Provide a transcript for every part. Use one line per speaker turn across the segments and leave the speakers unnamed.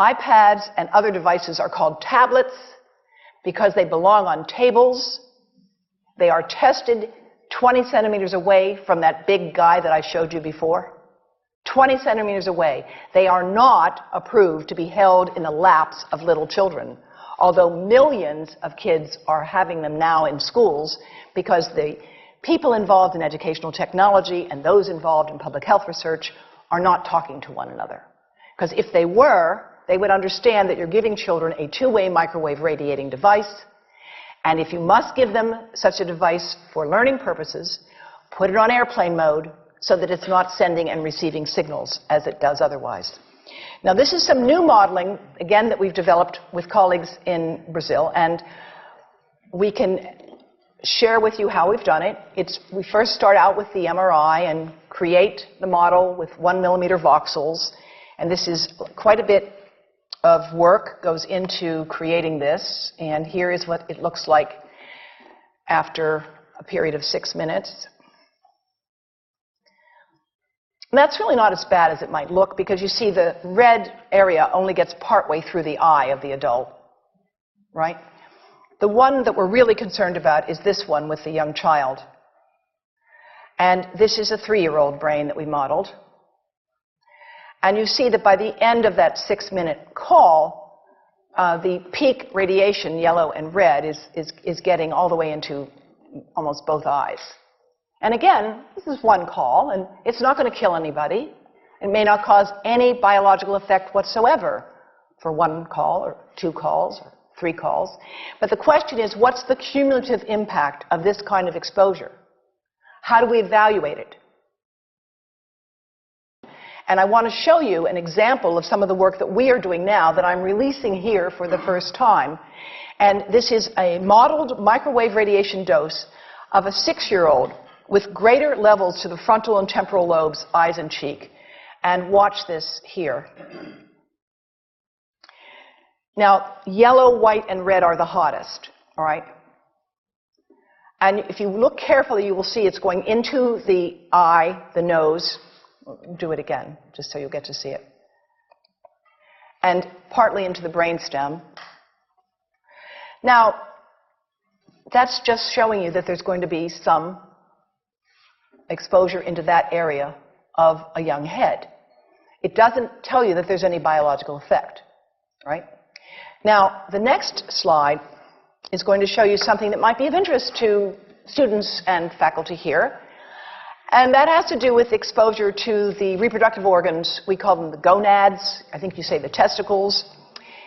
iPads and other devices are called tablets because they belong on tables. They are tested 20 centimeters away from that big guy that I showed you before. 20 centimeters away. They are not approved to be held in the laps of little children, although millions of kids are having them now in schools because the people involved in educational technology and those involved in public health research are not talking to one another. Because if they were, they would understand that you're giving children a two-way microwave radiating device, and if you must give them such a device for learning purposes, put it on airplane mode so that it's not sending and receiving signals as it does otherwise. Now, this is some new modeling, again, that we've developed with colleagues in Brazil, and we can share with you how we've done it. We first start out with the MRI and create the model with 1 millimeter voxels, and this is quite a bit of work goes into creating this, and here is what it looks like after a period of 6 minutes. And that's really not as bad as it might look, because you see the red area only gets partway through the eye of the adult, right? The one that we're really concerned about is this one with the young child. And this is a 3-year-old brain that we modeled. And you see that by the end of that 6-minute call, the peak radiation, yellow and red, is getting all the way into almost both eyes. And again, this is one call, and it's not going to kill anybody. It may not cause any biological effect whatsoever for 1 call or 2 calls or 3 calls. But the question is, what's the cumulative impact of this kind of exposure? How do we evaluate it? And I want to show you an example of some of the work that we are doing now that I'm releasing here for the first time. And this is a modeled microwave radiation dose of a 6-year-old with greater levels to the frontal and temporal lobes, eyes and cheek. And watch this here. Now, yellow, white, and red are the hottest, all right? And if you look carefully, you will see it's going into the eye, the nose. Do it again, just so you'll get to see it. And partly into the brainstem. Now, that's just showing you that there's going to be some exposure into that area of a young head. It doesn't tell you that there's any biological effect, right? Now, the next slide is going to show you something that might be of interest to students and faculty here. And that has to do with exposure to the reproductive organs. We call them the gonads. I think you say the testicles.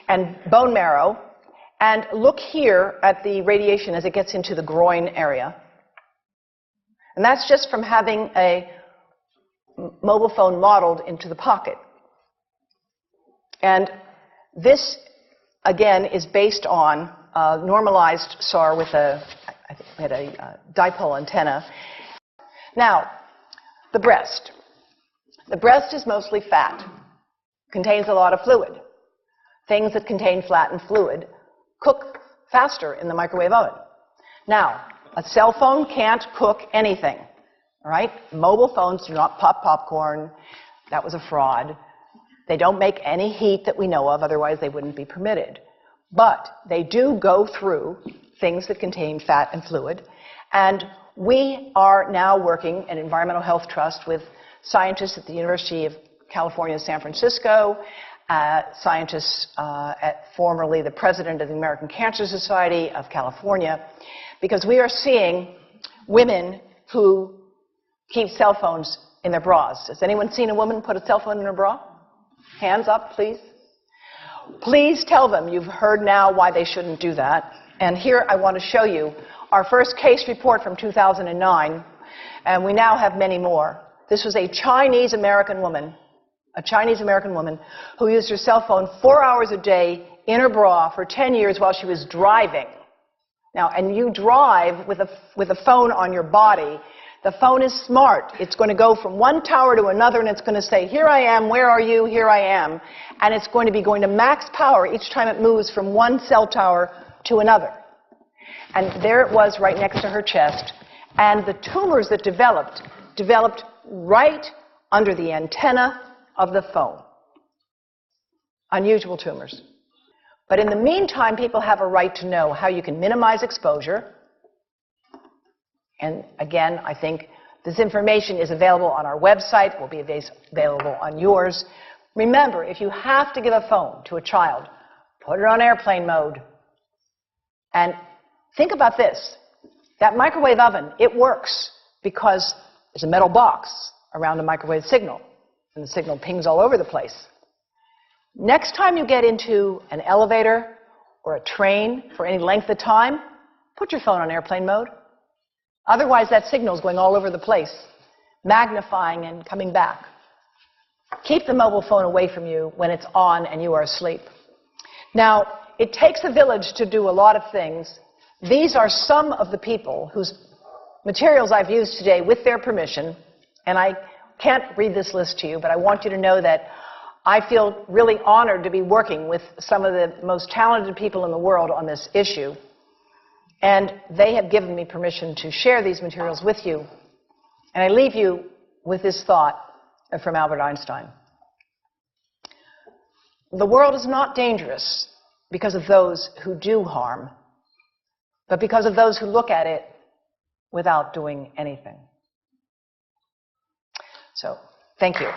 And bone marrow. And look here at the radiation as it gets into the groin area. And that's just from having a mobile phone modeled into the pocket. And this, again, is based on a normalized SAR with I think we had a dipole antenna. Now, the breast. The breast is mostly fat, contains a lot of fluid. Things that contain fat and fluid cook faster in the microwave oven. Now, a cell phone can't cook anything, all right? Mobile phones do not pop popcorn. That was a fraud. They don't make any heat that we know of, otherwise they wouldn't be permitted. But they do go through things that contain fat and fluid. And we are now working at Environmental Health Trust with scientists at the University of California, San Francisco, scientists at formerly the president of the American Cancer Society of California, because we are seeing women who keep cell phones in their bras. Has anyone seen a woman put a cell phone in her bra? Hands up, please. Please tell them you've heard now why they shouldn't do that. And here I want to show you our first case report from 2009, and we now have many more. This was a Chinese-American woman who used her cell phone 4 hours a day in her bra for 10 years while she was driving. Now, and you drive with a phone on your body. The phone is smart. It's going to go from one tower to another, and it's going to say, here I am, where are you, here I am. And it's going to be going to max power each time it moves from one cell tower to another. And there it was right next to her chest. And the tumors that developed right under the antenna of the phone. unusual tumors. But in the meantime, people have a right to know how you can minimize exposure. And again, I think this information is available on our website, will be available on yours. Remember, if you have to give a phone to a child, put it on airplane mode. And think about this. That microwave oven, it works because there's a metal box around the microwave signal, and the signal pings all over the place. Next time you get into an elevator or a train for any length of time, put your phone on airplane mode. Otherwise, that signal is going all over the place, magnifying and coming back. Keep the mobile phone away from you when it's on and you are asleep. Now, it takes a village to do a lot of things. These are some of the people whose materials I've used today with their permission, and I can't read this list to you, but I want you to know that I feel really honored to be working with some of the most talented people in the world on this issue. And they have given me permission to share these materials with you. And I leave you with this thought from Albert Einstein. The world is not dangerous because of those who do harm, but because of those who look at it without doing anything. So, thank you.